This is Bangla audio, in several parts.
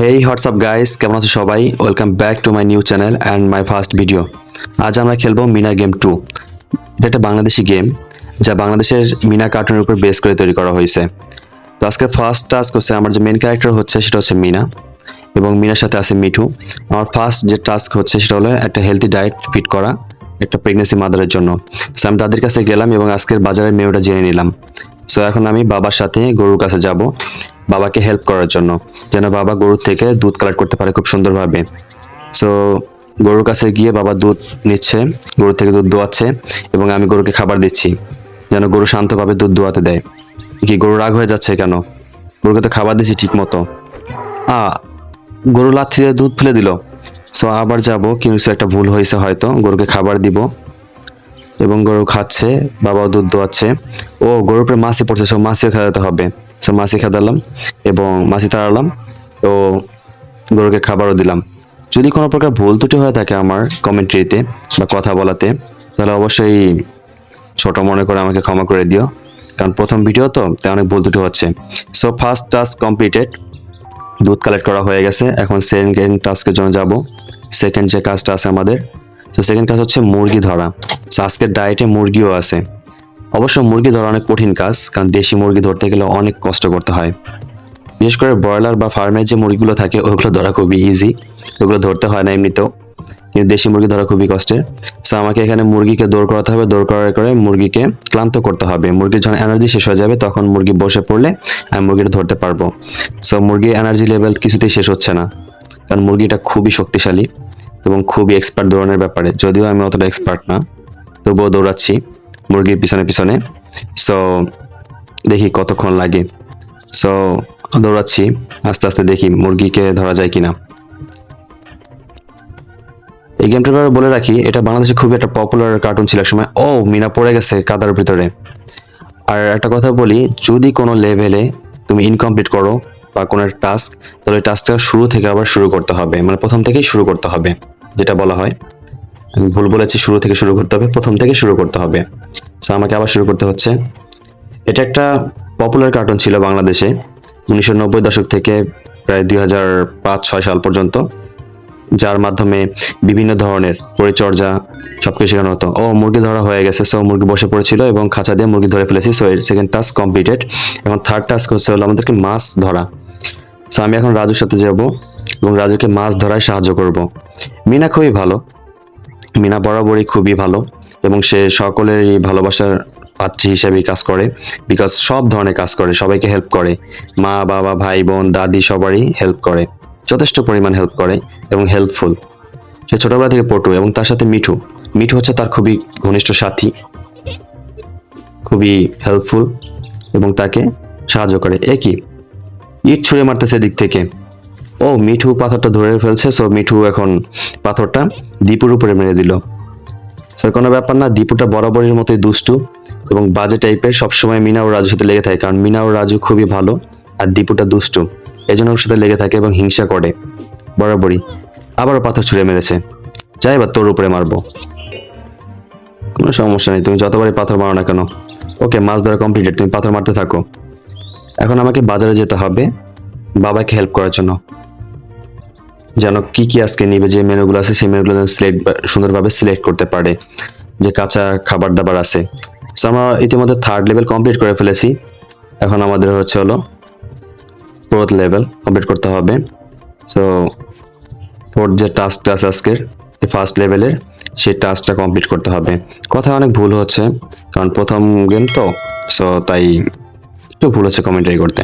হেই হোয়াটসঅ্যাপ গাইস, কেমন আছো সবাই? Welcome back to my new channel and my first video. আজ আমরা খেলবো মিনা গেম 2। এটা একটা বাংলাদেশি গেম যা বাংলাদেশের মিনা কার্টুনের উপর বেস করে তৈরি করা হয়েছে। তো আজকের ফার্স্ট টাস্ক হচ্ছে, আমার যে মেন ক্যারেক্টার হচ্ছে সেটা হচ্ছে মিনা, এবং মিনার সাথে আছে মিঠু। আমার ফার্স্ট যে টাস্ক হচ্ছে সেটা হলো একটা হেলদি ডায়েট ফিট করা একটা প্রেগনেন্সি মাদারের জন্য। সো আমি তাদের কাছে গেলাম এবং আজকের বাজারের মেনুটা জেনে নিলাম। সো এখন আমি বাবার সাথে গরুর কাছে যাব বাবাকে হেল্প করার জন্য, যেন বাবা গরুর থেকে দুধ কালেক্ট করতে পারে খুব সুন্দরভাবে। সো গরুর কাছে গিয়ে বাবা দুধ নিচ্ছে, গরু থেকে দুধ দোয়াচ্ছে, এবং আমি গরুকে খাবার দিচ্ছি যেন গরু শান্তভাবে দুধ দোয়াতে দেয়। কি গরু রাগ হয়ে যাচ্ছে কেন? গরুকে তো খাবার দিচ্ছি ঠিক মতো। গরু লাথি দিয়ে দুধ ফেলে দিল। সো আবার যাব, কিছু একটা ভুল হয়েছে হয়তো। গরুকে খাবার দিব এবং গরু খাচ্ছে, বাবাও দুধ দোয়াচ্ছে। ও গরুর উপরে মাছি পড়ছে, সব মাছিও খেদাতে হবে। সো মাছি খেদালাম এবং মাছি তাড়ালাম, তো গরুকে খাবারও দিলাম। যদি কোনো প্রকার ভুল ত্রুটি হয়ে থাকে আমার কমেন্ট্রিতে বা কথা বলাতে, তাহলে অবশ্যই ছোট মনে করে আমাকে ক্ষমা করে দিও, কারণ প্রথম ভিডিও তো, তাই অনেক ভুল ত্রুটি হচ্ছে। সো ফার্স্ট টাস্ক কমপ্লিটেড, দুধ কালেক্ট করা হয়ে গেছে। এখন সেকেন্ড টাস্কের জন্য যাব। সেকেন্ড যে কাজটা আছে আমাদের, তো সেকেন্ড কাজ হচ্ছে মুরগি ধরা। সো আজকের ডায়েটে মুরগিও আছে। অবশ্য মুরগি ধরা অনেক কঠিন কাজ, কারণ দেশি মুরগি ধরতে গেলে অনেক কষ্ট করতে হয়। বিশেষ করে ব্রয়লার বা ফার্মের যে মুরগিগুলো থাকে ওগুলো ধরা খুবই ইজি, ওগুলো ধরতে হয় না এমনিতেও, কিন্তু দেশি মুরগি ধরা খুবই কষ্টের। সো আমাকে এখানে মুরগিকে দৌড় করাতে হবে, দৌড় করার করে মুরগিকে ক্লান্ত করতে হবে। মুরগির যখন এনার্জি শেষ হয়ে যাবে তখন মুরগি বসে পড়লে আমি মুরগিটা ধরতে পারবো। সো মুরগির এনার্জি লেভেল কিছুতেই শেষ হচ্ছে না, কারণ মুরগিটা খুবই শক্তিশালী এবং খুবই এক্সপার্ট দৌড়ানোর ব্যাপারে। যদিও আমি অতটা এক্সপার্ট না, তবুও দৌড়াচ্ছি মুরগির পিছনে পিছনে। সো দেখি কতক্ষণ লাগে। সো দৌড়াচ্ছি আস্তে আস্তে, দেখি মুরগিকে ধরা যায় কিনা। এই গেমটার ব্যাপারে বলে রাখি, এটা বাংলাদেশে খুবই একটা পপুলার কার্টুন ছিল এক সময়। ও মিনা পড়ে গেছে কাদার ভিতরে। আর একটা কথা বলি, যদি কোনো লেভেলে তুমি ইনকমপ্লিট করো বা কোনো টাস্ক, তাহলে টাস্কটা শুরু থেকে আবার শুরু করতে হবে, মানে প্রথম থেকেই শুরু করতে হবে, যেটা বলা হয়। আমি ভুল বলেছি, শুরু থেকে শুরু করতে হবে, প্রথম থেকে শুরু করতে হবে। সো আমাকে আবার শুরু করতে হচ্ছে। এটা একটা পপুলার কার্টুন ছিল বাংলাদেশে 1990 দশক থেকে প্রায় 2005-6 সাল পর্যন্ত, যার মাধ্যমে বিভিন্ন ধরনের পরিচর্যা সবকিছু শেখানো হতো। ও মুরগি ধরা হয়ে গেছে। সো মুরগি বসে পড়েছিল এবং খাঁচা দিয়ে মুরগি ধরে ফেলেছি। সো এর সেকেন্ড টাস্ক কমপ্লিটেড। এখন থার্ড টাস্ক হচ্ছে হলো আমাদেরকে মাছ ধরা। সো আমি এখন রাজুর সাথে যাব এবং রাজুকে মাছ ধরায় সাহায্য করব। মিনা খুবই ভালো, মিনা বরাবরই খুবই ভালো, এবং সে সকলেরই ভালোবাসার পাত্রী হিসেবেই কাজ করে। বিকজ সব ধরনের কাজ করে, সবাইকে হেল্প করে, মা বাবা ভাই বোন দাদি সবারই হেল্প করে, যথেষ্ট পরিমাণ হেল্প করে এবং হেল্পফুল। সে ছোটবেলা থেকে পটু, এবং তার সাথে মিঠু। মিঠু হচ্ছে তার খুবই ঘনিষ্ঠ সাথী, খুবই হেল্পফুল এবং তাকে সাহায্য করে। একই ইট ছুঁড়ে মারতেছে দিক থেকে। ও মিঠু পাথরটা ধরে ফেলছে। সো মিঠু এখন পাথরটা দীপুর উপরে মেরে দিল। সো কোনো ব্যাপার না, দীপুটা বরাবরের মতোই দুষ্টু এবং বাজে টাইপের, সবসময় মিনা ও রাজুর সাথে লেগে থাকে, কারণ মিনা ও রাজু খুবই ভালো আর দীপুটা দুষ্টু, এই জন্য ওর সাথে লেগে থাকে এবং হিংসা করে বরাবরই। আবারও পাথর ছুঁড়ে মেরেছে। যাই, এবার তোর উপরে মারবো, কোনো সমস্যা নেই, তুমি যতবারই পাথর মারো না কেন। ওকে, মাছ ধরা কমপ্লিটেড, তুমি পাথর মারতে থাকো। এখন আমাকে বাজারে যেতে হবে বাবাকে হেল্প করার জন্য, যেন কি কি আজকে নিবে, যে মেনুগুলো আছে সেই মেনুগুলো সুন্দরভাবে সিলেক্ট করতে পারে, যে কাঁচা খাবার দাবার আছে। সো আমরা ইতিমধ্যে থার্ড লেভেল কমপ্লিট করে ফেলেছি। এখন আমাদের হচ্ছে হলো ফোর্থ লেভেল কমপ্লিট করতে হবে। সো ফোর্থ যে টাস্কটা আছে আজকের এই ফার্স্ট লেভেলের, সেই টাস্কটা কমপ্লিট করতে হবে। কথায় অনেক ভুল হচ্ছে, কারণ প্রথম গেম তো, সো তাই একটু ভুল হচ্ছে কমেন্টারি করতে।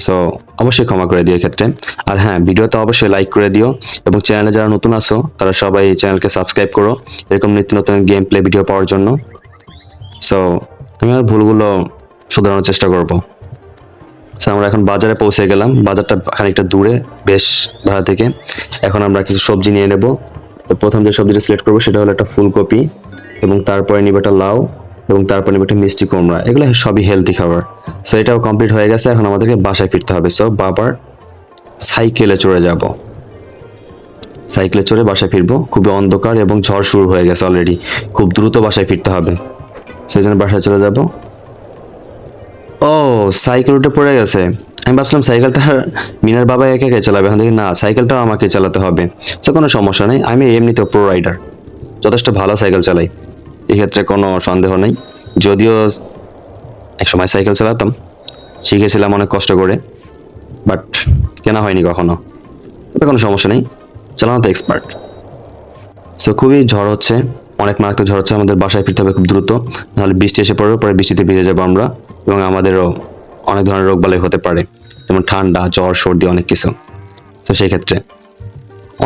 সো অবশ্যই ক্ষমা করে দিও এক্ষেত্রে। আর হ্যাঁ, ভিডিওতে অবশ্যই লাইক করে দিও, এবং চ্যানেলে যারা নতুন আছো তারা সবাই চ্যানেলকে সাবস্ক্রাইব করো এরকম নিত্য নতুন গেম প্লে ভিডিও পাওয়ার জন্য। সো আমি আর ভুলগুলো শুধরানোর চেষ্টা করব। সো আমরা এখন বাজারে পৌঁছে গেলাম, বাজারটা খানিকটা দূরে বেশ ভাড়া থেকে। এখন আমরা কিছু সবজি নিয়ে নেব। তো প্রথম যে সবজিটা সিলেক্ট করবো সেটা হলো একটা ফুলকপি, এবং তারপরে নিব একটা লাউ, এবং তারপর নিব একটা মিষ্টি কুমড়া। এগুলো সবই হেলদি খাবার। সো এটাও কমপ্লিট হয়ে গেছে। এখন আমাদেরকে বাসায় ফিরতে হবে। সো বাবার সাইকেলে চড়ে যাব, সাইকেলে চড়ে বাসায় ফিরবো। খুবই অন্ধকার এবং ঝড় শুরু হয়ে গেছে অলরেডি, খুব দ্রুত বাসায় ফিরতে হবে, সেই জন্য বাসায় চলে যাব। ও সাইকেল উঠে পড়ে গেছে। আমি ভাবছিলাম সাইকেলটা মিনার বাবা একা একা চালাবে, এখন দেখি না সাইকেলটাও আমাকে চালাতে হবে। তো কোনো সমস্যা নেই, আমি এমনিতে প্রো রাইডার, যথেষ্ট ভালো সাইকেল চালাই, এক্ষেত্রে কোনো সন্দেহ নেই। যদিও এক সময় সাইকেল চালাতাম, শিখেছিলাম অনেক কষ্ট করে, বাট কেনা হয়নি কখনো। তবে কোনো সমস্যা নেই, চালানো তো এক্সপার্ট। সো খুবই ঝড় হচ্ছে, অনেক মারাত্মক ঝড় হচ্ছে, আমাদের বাসায় ফিরতে হবে খুব দ্রুত, নাহলে বৃষ্টি এসে পড়বে, পরে বৃষ্টিতে ভিজে যাবো আমরা, এবং আমাদেরও অনেক ধরনের রোগবালাই হতে পারে, যেমন ঠান্ডা, জ্বর, সর্দি, অনেক কিছু। তো সেই ক্ষেত্রে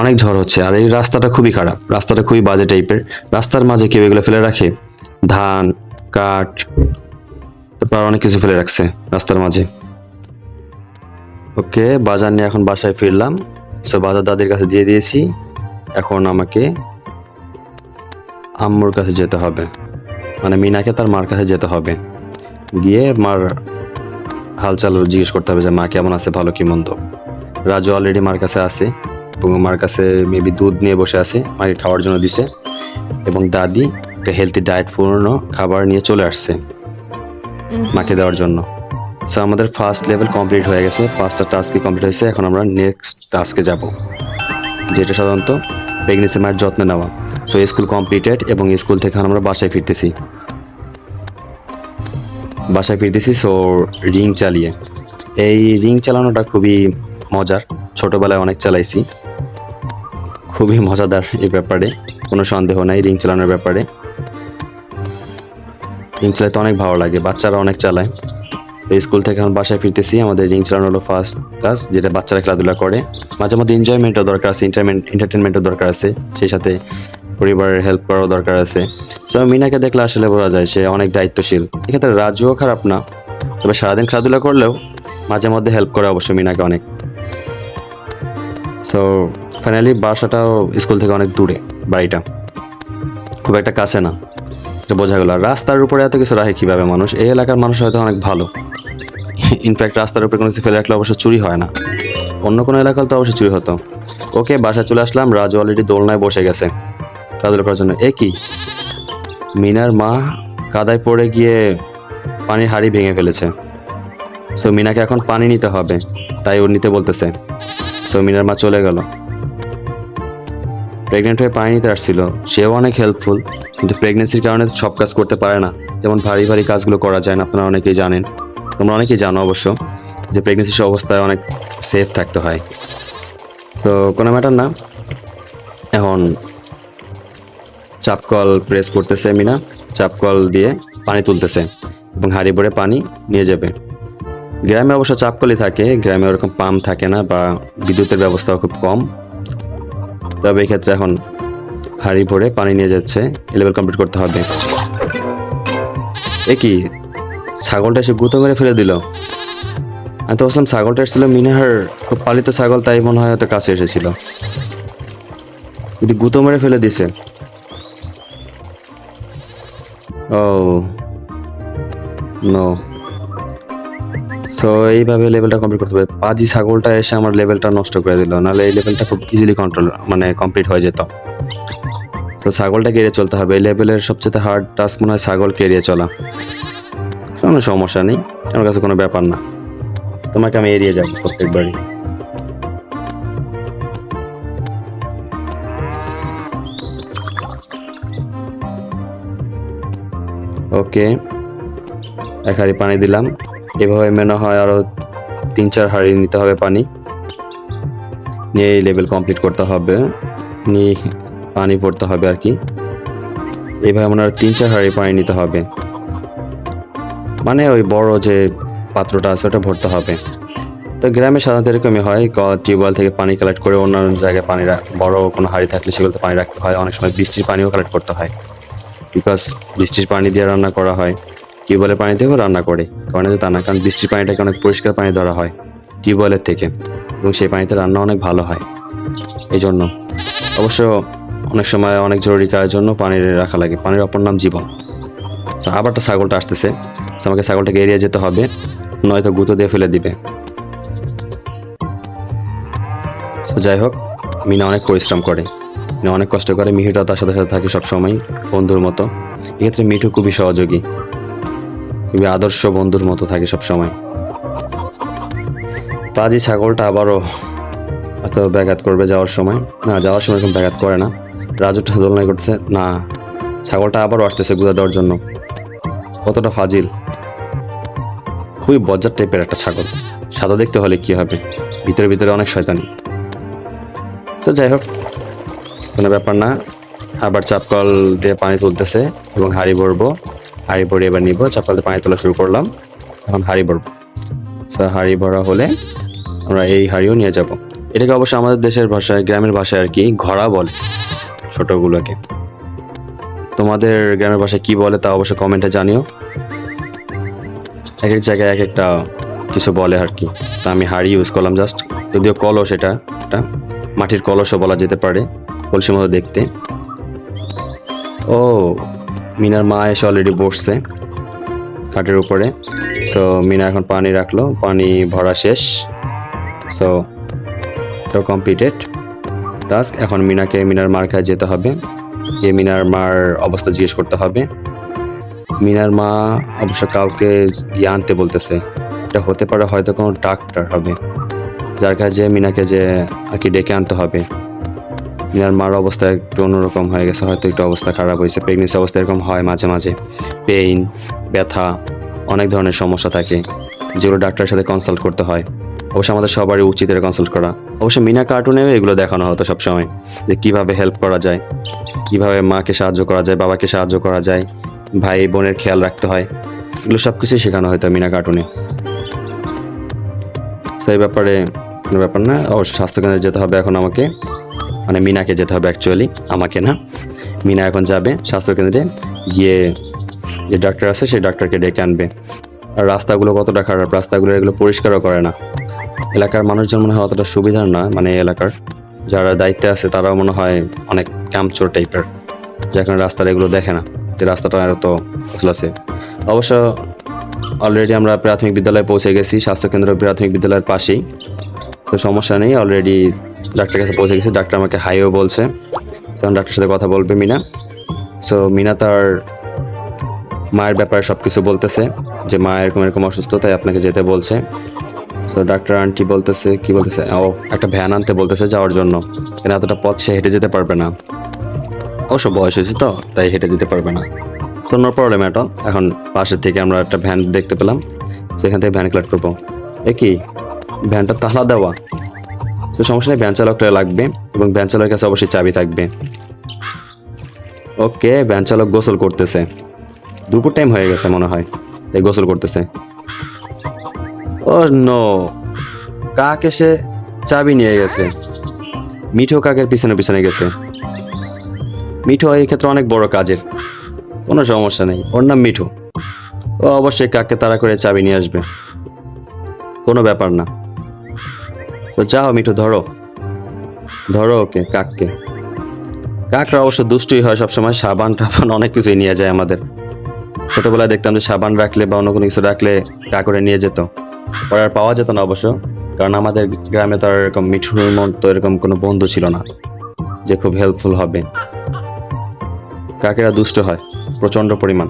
অনেক ঝড় হচ্ছে, আর এই রাস্তাটা খুবই খারাপ, রাস্তাটা খুবই বাজে টাইপের। রাস্তার মাঝে কেউ এগুলো ফেলে রাখে, ধান, কাঠ, তারপর অনেক কিছু ফেলে রাখছে রাস্তার মাঝে। ওকে, বাজার নিয়ে এখন বাসায় ফিরলাম। সো বাজার দাদির কাছে দিয়ে দিয়েছি, এখন আমাকে আম্মুর কাছে যেতে হবে, মানে মিনাকে তার মার কাছে যেতে হবে, গিয়ে মার হালচাল জিজ্ঞেস করতে হবে যে মা কেমন আছে, ভালো কি মন্দ। রাজু অলরেডি মার কাছে আছে, এবং মার কাছে মেবি দুধ নিয়ে বসে আছে, মাকে খাওয়ার জন্য দিছে, এবং দাদি একটা হেলদি ডায়েট পূর্ণ খাবার নিয়ে চলে আসছে মাকে দেওয়ার জন্য। সো আমাদের ফার্স্ট লেভেল কমপ্লিট হয়ে গেছে, 5টা টাস্কই কমপ্লিট হয়েছে। এখন আমরা নেক্সট টাস্কে যাব, যেটা সাধারণত প্রেগনেন্সি মায়ের যত্ন নেওয়া। সো স্কুল কমপ্লিটেড, এবং স্কুল থেকে এখন আমরা বাসায় ফিরতেছি। সো রিং চালিয়ে, এই রিং চালানোটা খুবই মজার, ছোটবেলায় অনেক চালাইছি, খুবই মজাদার এই ব্যাপারে, কোনো সন্দেহ নাই রিং চালানোর ব্যাপারে। রিং চালাতে অনেক ভালো লাগে, বাচ্চারা অনেক চালায়। তো স্কুল থেকে এখন বাসায় ফিরতেছি, আমাদের রিং চালানো হলো ফার্স্ট ক্লাস, যেটা বাচ্চারা খেলাধুলা করে, মাঝে মধ্যে এনজয়মেন্টও দরকার আছে, এন্টারটেনমেন্টও দরকার আছে, সেই সাথে পরিবারের হেল্প করাও দরকার আছে। সো মিনাকে দেখলে আসলে বোঝা যায় সে অনেক দায়িত্বশীল, এক্ষেত্রে রাজুও খারাপ না, তবে সারাদিন খেলাধুলা করলেও মাঝে মধ্যে হেল্প করে অবশ্যই মিনাকে অনেক। সো ফাইনালি বাসাটাও স্কুল থেকে অনেক দূরে, বাড়িটা খুব একটা কাছে না, এটা বোঝা গেল। আর রাস্তার উপরে এত কিছু রাখে কীভাবে মানুষ, এই এলাকার মানুষ হয়তো অনেক ভালো, ইনফ্যাক্ট রাস্তার উপরে কোনো কিছু ফেলে রাখলে অবশ্য চুরি হয় না, অন্য কোনো এলাকায় তো অবশ্যই চুরি হতো। ওকে, বাসায় চলে আসলাম, রাজু অলরেডি দোলনায় বসে গেছে খেলাধুলা করার জন্য। কি মিনার মা কাদায় পড়ে গিয়ে পানির হাঁড়ি ভেঙে ফেলেছে, সো মিনাকে এখন পানি নিতে হবে, তাই ও নিতে বলতেছে। সো মিনার মা চলে গেল, প্রেগনেন্ট হয়ে পানি নিতে আসছিল, সেও অনেক হেল্পফুল, কিন্তু প্রেগনেন্সির কারণে সব কাজ করতে পারে না, যেমন ভারী ভারী কাজগুলো করা যায় না, আপনারা অনেকেই জানেন, তোমরা অনেকেই জানো অবশ্য, যে প্রেগনেন্সির অবস্থায় অনেক সেফ থাকতে হয়। তো কোনো ম্যাটার না, এখন চাপকল প্রেস করতেছে মিনা, চাপকল দিয়ে পানি তুলতেছে, এবং হাঁড়ি ভরে পানি নিয়ে যাবে। গ্রামে অবশ্য চাপকলই থাকে, গ্রামে ওরকম পাম্প থাকে না, বা বিদ্যুতের ব্যবস্থাও খুব কম, তবে এই ক্ষেত্রে এখন হাঁড়ি ভরে পানি নিয়ে যাচ্ছে, লেভেল কমপ্লিট করতে হবে। এ কি, ছাগলটা এসে গুঁতো মেরে ফেলে দিল। আমি তো বলছিলাম ছাগলটা এসেছিল মিনাহার খুব পালিত ছাগল, তাই মনে হয় হয়তো কাছে এসেছিল, কিন্তু গুঁতো মেরে ফেলে দিছে। ও নো, সো এইভাবে লেভেলটা কমপ্লিট করতে হবে। পাজি ছাগলটা এসে আমার লেভেলটা নষ্ট করে দিল, নাহলে এই লেভেলটা খুব ইজিলি কমপ্লিট হয়ে যেত। তো ছাগলটাকে এড়িয়ে চলতে হবে, এই লেভেলের সবচেয়ে হার্ড টাস্ক মনে হয় ছাগলকে এড়িয়ে চলা। কোনো সমস্যা নেই, আমার কাছে কোনো ব্যাপার না, তোমাকে আমি এড়িয়ে যাবো প্রত্যেকবারই। ওকে, এক হাঁড়ি পানি দিলাম, এভাবে মনে হয় আরো 3-4 হাঁড়ি নিতে হবে পানি, নিয়ে এই লেভেল কমপ্লিট করতে হবে, নিয়ে পানি ভরতে হবে আর কি। এইভাবে মনে হয় 3-4 হাঁড়ি পানি নিতে হবে, মানে ওই বড় যে পাত্রটা আছে ওটা ভরতে হবে। তো গ্রামে সাধারণত এরকমই হয়, টিউবওয়েল থেকে পানি কালেক্ট করে অন্যান্য জায়গায় বড় কোনো হাঁড়ি থাকলে সেগুলোতে পানি রাখতে হয়, অনেক সময় বৃষ্টির পানিও কালেক্ট করতে হয়, বিকজ বৃষ্টির পানি দিয়ে রান্না করা হয়, টিউবওয়েলের পানি দিয়েও রান্না করে, কারণ তা না, কারণ বৃষ্টির পানিটাকে অনেক পরিষ্কার পানি ধরা হয় টিউবওয়েলের থেকে, এবং সেই পানিতে রান্না অনেক ভালো হয়। এই জন্য অবশ্য অনেক সময় অনেক জরুরি কাজের জন্য পানি রাখা লাগে, পানির অপর নাম জীবন। তো আবার তো ছাগলটা আসতেছে, আমাকে ছাগলটাকে এড়িয়ে যেতে হবে, নয়তো গুঁতো দিয়ে ফেলে দিবে। তো যাই হোক, মিনা অনেক পরিশ্রম করে, মিনা অনেক কষ্ট করে, মিঠুটাও তার সাথে সাথে থাকে সবসময় বন্ধুর মতো। এক্ষেত্রে মিঠু খুবই সহযোগী, খুবই আদর্শ বন্ধুর মতো থাকে সবসময়। পাজি ছাগলটা আবারও এত ব্যাঘাত করবে যাওয়ার সময়। না, যাওয়ার সময় এরকম ব্যাঘাত করে না। রাজুটা দোলনায় করতেছে না, ছাগলটা আবারও আসতেছে গুঁজা দেওয়ার জন্য। কতটা ফাজিল, খুবই বজ্জার টাইপের একটা ছাগল। সাদা দেখতে হলে কি হবে, ভিতরে ভিতরে অনেক শয়তানি। তো যাই হোক, কোনো ব্যাপার না। আবার চাপকল দিয়ে পানি তুলতেছে এবং হাঁড়ি ভরবো। হাঁড়ি ভরে এবার নিব, চাপকল দিয়ে পানি তোলা শুরু করলাম। এখন হাঁড়ি ভরবো। হাঁড়ি ভরা হলে আমরা এই হাঁড়িও নিয়ে যাব। এটাকে অবশ্য আমাদের দেশের ভাষায়, গ্রামের ভাষায় আর কি ঘোড়া বলে ছোটগুলোকে। তোমাদের গ্রামের ভাষায় কি বলে তা অবশ্য কমেন্টে জানিও। এক এক জায়গায় এক একটা কিছু বলে আর কি। তা আমি হাঁড়ি ইউজ করলাম জাস্ট, যদিও কলস, এটা একটা মাটির কলসও বলা যেতে পারে, কলসির মতো দেখতে। ও, মিনার মা এসে অলরেডি বসছে খাটের উপরে। সো মিনা এখন পানি রাখলো, পানি ভরা শেষ। সো তো কমপ্লিটেড টাস্ক। এখন মিনাকে মিনার মার কাছে যেতে হবে, গিয়ে মিনার মার অবস্থা জিজ্ঞেস করতে হবে। মিনার মা অবশ্য কাউকে গিয়ে আনতে বলতেছে। এটা হতে পারে হয়তো কোনো ডাক্তার হবে, যার কাছে মিনাকে যে আর কি ডেকে আনতে হবে। মিনার মার অবস্থা একটু অন্যরকম হয়ে গেছে, হয়তো একটু অবস্থা খারাপ হয়েছে। প্রেগনেন্সি অবস্থা এরকম হয় মাঝে মাঝে, পেইন, ব্যথা, অনেক ধরনের সমস্যা থাকে যেগুলো ডাক্তারের সাথে কনসাল্ট করতে হয়। অবশ্য আমাদের সবারই উচিত এটা কনসাল্ট করা। অবশ্য মিনা কার্টুনেও এগুলো দেখানো হতো সবসময়, যে কীভাবে হেল্প করা যায়, কীভাবে মাকে সাহায্য করা যায়, বাবাকে সাহায্য করা যায়, ভাই বোনের খেয়াল রাখতে হয়। এগুলো সব কিছুই শেখানো হতো মিনা কার্টুনে। সেই ব্যাপারে কোনো ব্যাপার না। অবশ্য স্বাস্থ্যকেন্দ্রে যেতে হবে এখন আমাকে, মানে মিনাকে যেতে হবে অ্যাকচুয়ালি, আমাকে না। মিনা এখন যাবে স্বাস্থ্যকেন্দ্রে, গিয়ে যে ডাক্তার আছে সেই ডাক্তারকে ডেকে আনবে। আর রাস্তাগুলো কতটা খারাপ, রাস্তাগুলো এগুলো পরিষ্কারও করে না। এলাকার মানুষজন মনে হয় অতটা সুবিধার না, মানে এলাকার যারা দায়িত্বে আছে তারাও মনে হয় অনেক কামচোর টাইপের, যেখানে রাস্তার এগুলো দেখে না যে রাস্তাটা এত আছে। অবশ্য অলরেডি আমরা প্রাথমিক বিদ্যালয়ে পৌঁছে গেছি, স্বাস্থ্যকেন্দ্র প্রাথমিক বিদ্যালয়ের পাশেই। তো সমস্যা নেই, অলরেডি ডাক্তারের কাছে পৌঁছে গেছি। ডাক্তার আমাকে হাইও বলছে, তখন ডাক্তারের সাথে কথা বলবে মিনা। সো মিনা তার মায়ের ব্যাপারে সব কিছু বলতেছে, যে মা এরকম এরকম অসুস্থ, তাই আপনাকে যেতে বলছে। সো ডাক্তার আন্টি বলতেছে, কি বলতেছে, ও একটা ভ্যান আনতে বলতেছে যাওয়ার জন্য, কেন এতটা পথ সে হেঁটে যেতে পারবে না। অবশ্য বয়স হয়েছে তো, তাই হেঁটে যেতে পারবে না। So no problem at all. এখন পাশের থেকে আমরা একটা ভ্যান দেখতে পেলাম, সেখান থেকে ভ্যান কালেক্ট করবো। এ কি, ভ্যানটা তালা দেওয়া? তো সমস্যা নেই, ভ্যান চালকটা লাগবে এবং ভ্যান চালকের কাছে অবশ্যই চাবি থাকবে। ওকে, ভ্যান চালক গোসল করতেছে, দুপুর টাইম হয়ে গেছে মনে হয়, তাই গোসল করতেছে। ও নো, কাক এসে চাবি নিয়ে গেছে। মিঠো কাকের পিছনে পিছনে গেছে। মিঠু এই ক্ষেত্রে অনেক বড় কাজের, কোনো সমস্যা নেই, ওর নাম মিঠু। ও অবশ্যই কাককে তাড়া করে চাবি নিয়ে আসবে, কোনো ব্যাপার না। তো যাও মিঠু, ধরো ধরো ওকে, কাককে। কাকরা অবশ্য দুষ্টুই হয় সবসময়, সাবান টাবান অনেক কিছুই নিয়ে যায় আমাদের। ছোটবেলায় দেখতাম যে সাবান রাখলে বা অন্য কোনো কিছু রাখলে কাকরে নিয়ে যেত, পরে আর পাওয়া যেত না অবশ্য, কারণ আমাদের গ্রামে তো আর এরকম মিঠুর মতো এরকম কোনো বন্ধু ছিল না যে খুব হেল্পফুল হবে। কাকেরা দুষ্ট হয় প্রচন্ড পরিমাণ।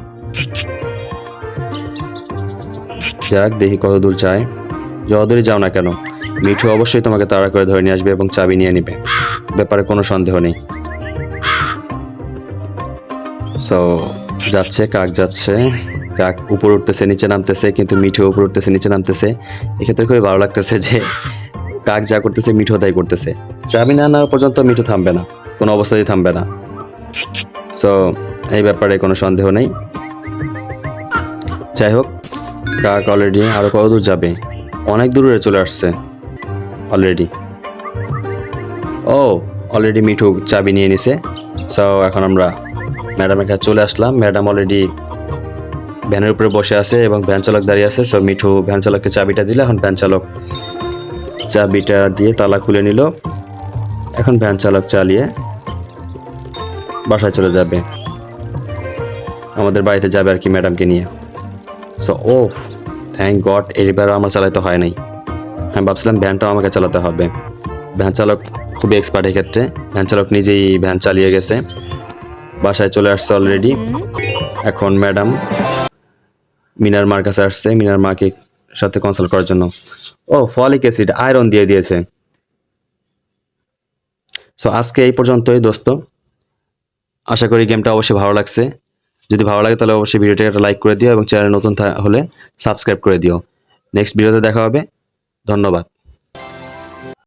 যাক, দেখি কত দূর যায়। যতদূরই যাও না কেন, মিঠু অবশ্যই তোমাকে তাড়া করে ধরে নিয়ে আসবে এবং চাবি নিয়ে নিবে, ব্যাপারে কোনো সন্দেহ নেই। সো যাচ্ছে, কাক যাচ্ছে, কাক উপর উঠতেছে নিচে নামতেছে, কিন্তু মিঠু উপর উঠতেছে নিচে নামতেছে। এক্ষেত্রে খুবই ভালো লাগতেছে যে কাক যা করতেছে মিঠু তাই করতেছে। চাবি না নেওয়া পর্যন্ত মিঠু থামবে না, কোনো অবস্থাতেই থামবে না। সো এই ব্যাপারে কোনো সন্দেহ নেই। যাই হোক, কাক অলরেডি আরো কত দূর যাবে, অনেক দূরে চলে আসছে অলরেডি। ও, অলরেডি মিঠু চাবি নিয়ে নিছে। সো এখন আমরা ম্যাডামের কাছে চলে আসলাম। ম্যাডাম অলরেডি ভ্যানের উপরে বসে আছে এবং ভ্যান চালক দাঁড়িয়ে আছে। সো মিঠু ভ্যান চালককে চাবিটা দিলে, এখন ভ্যান চালক চাবিটা দিয়ে তালা খুলে নিল। এখন ভ্যান চালক চালিয়ে বাসায় চলে যাবে, আমাদের বাড়িতে যাবে আর কি ম্যাডামকে নিয়ে। সো ও থ্যাংক গড, এবারও আমার চালাতে হয় নাই। আমি ভাবছিলাম ভ্যানটাও আমাকে চালাতে হবে। ভ্যান চালক খুবই এক্সপার্ট এক্ষেত্রে, ভ্যান চালক নিজেই ভ্যান চালিয়ে গেছে, বাসায় চলে আসছে অলরেডি। এখন ম্যাডাম মিনার মার কাছে আসছে, মিনার মাকে সাথে কনসাল্ট করার জন্য। ও ফলিক অ্যাসিড, আয়রন দিয়ে দিয়েছে। সো আজকে এই পর্যন্তই দোস্ত। আশা করি গেমটা অবশ্যই ভালো লাগছে। যদি ভালো লাগে তাহলে অবশ্যই ভিডিওটা একটা লাইক করে দিও এবং চ্যানেল নতুন হলে সাবস্ক্রাইব করে দিও। নেক্সট ভিডিওতে দেখা হবে। ধন্যবাদ।